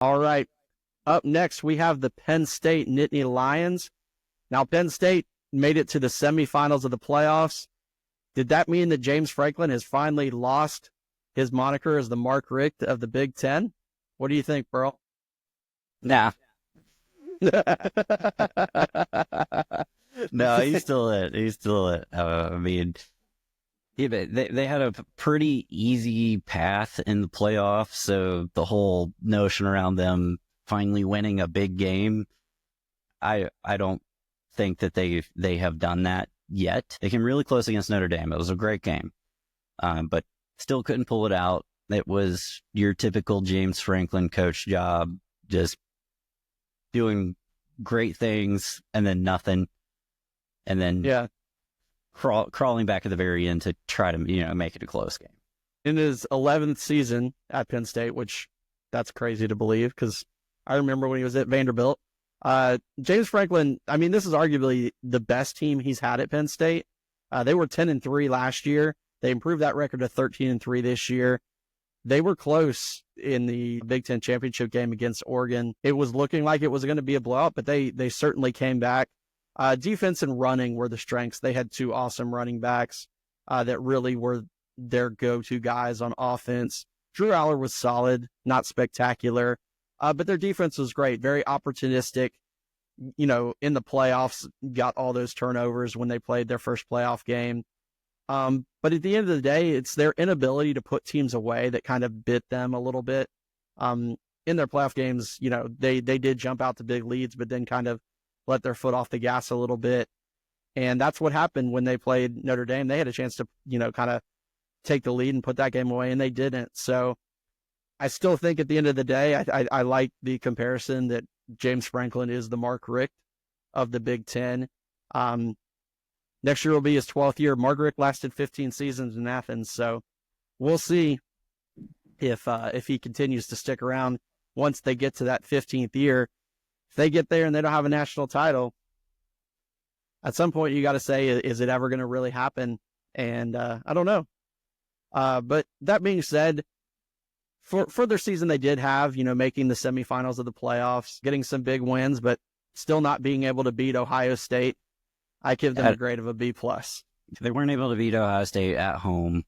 All right. Up next, we have the Penn State Nittany Lions. Now, Penn State made it to the semifinals of the playoffs. Did that mean that James Franklin has finally lost his moniker as the Mark Richt of the Big Ten? What do you think, Burl? Nah. No, he's still it. He's still it. I mean, yeah, but they had a pretty easy path in the playoffs, so the whole notion around them finally winning a big game, I don't think that they have done that yet. They came really close against Notre Dame. It was a great game, but still couldn't pull it out. It was your typical James Franklin coach job, just doing great things and then nothing, and then crawling back at the very end to try to make it a close game. In his 11th season at Penn State, which that's crazy to believe because I remember when he was at Vanderbilt. James Franklin, I mean, this is arguably the best team he's had at Penn State. They were 10-3 last year. They improved that record to 13-3 this year. They were close in the Big Ten championship game against Oregon. It was looking like it was going to be a blowout, but they certainly came back. Defense and running were the strengths. They had two awesome running backs that really were their go-to guys on offense. Drew Aller was solid, not spectacular, but their defense was great, very opportunistic. In the playoffs, got all those turnovers when they played their first playoff game. But at the end of the day, it's their inability to put teams away that kind of bit them a little bit. In their playoff games, they did jump out to big leads, but then kind of let their foot off the gas a little bit. And that's what happened when they played Notre Dame. They had a chance to, kind of take the lead and put that game away, and they didn't. So I still think at the end of the day, I like the comparison that James Franklin is the Mark Richt of the Big Ten. Next year will be his 12th year. Mark Richt lasted 15 seasons in Athens, so we'll see if he continues to stick around once they get to that 15th year. If they get there and they don't have a national title, at some point you got to say, is it ever going to really happen? And I don't know. But that being said, for their season they did have, making the semifinals of the playoffs, getting some big wins, but still not being able to beat Ohio State. I give them a grade of a B+. They weren't able to beat Ohio State at home.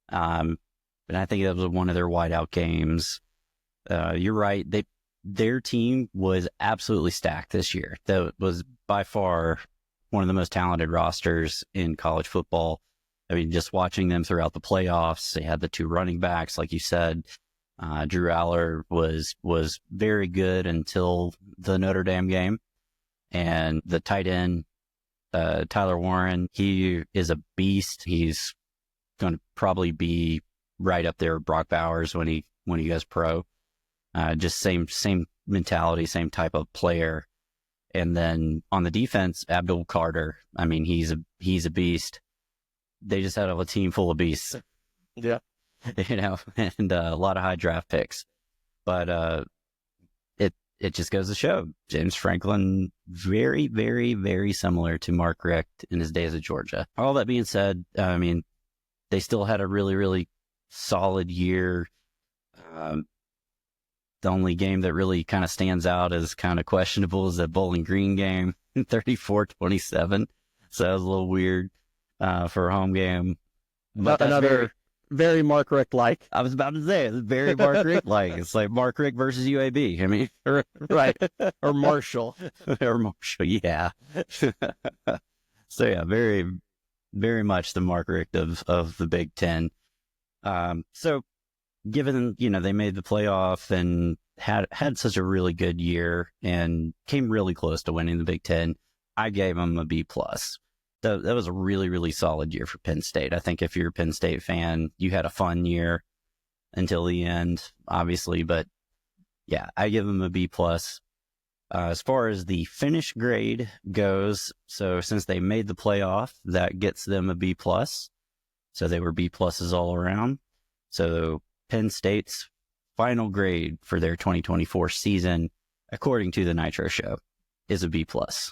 But I think that was one of their whiteout games. You're right. Their team was absolutely stacked this year. That was by far one of the most talented rosters in college football. I mean, just watching them throughout the playoffs, they had the two running backs, like you said. Drew Aller was very good until the Notre Dame game. And the tight end, Tyler Warren, he is a beast. He's going to probably be right up there with Brock Bowers when he goes pro. Just same mentality, same type of player. And then on the defense, Abdul Carter. I mean, he's a beast. They just had a team full of beasts. Yeah. And a lot of high draft picks. But it just goes to show James Franklin, very, very, very similar to Mark Richt in his days at Georgia. All that being said, I mean, they still had a really, really solid year. The only game that really kind of stands out as kind of questionable is that Bowling Green game, 34-27. So that was a little weird for a home game. But another very Mark Richt-like. I was about to say, it's very Mark Richt-like. It's like Mark Richt versus UAB. I mean, right. Or Marshall. Or Marshall, yeah. So yeah, very, very much the Mark Richt of the Big Ten. So given, they made the playoff and had such a really good year and came really close to winning the Big Ten, I gave them a B+. That was a really, really solid year for Penn State. I think if you're a Penn State fan, you had a fun year until the end, obviously. But yeah, I give them a B+. As far as the finish grade goes, so since they made the playoff, that gets them a B+. So they were B+ all around. So Penn State's final grade for their 2024 season, according to the Nitro Show, is a B+.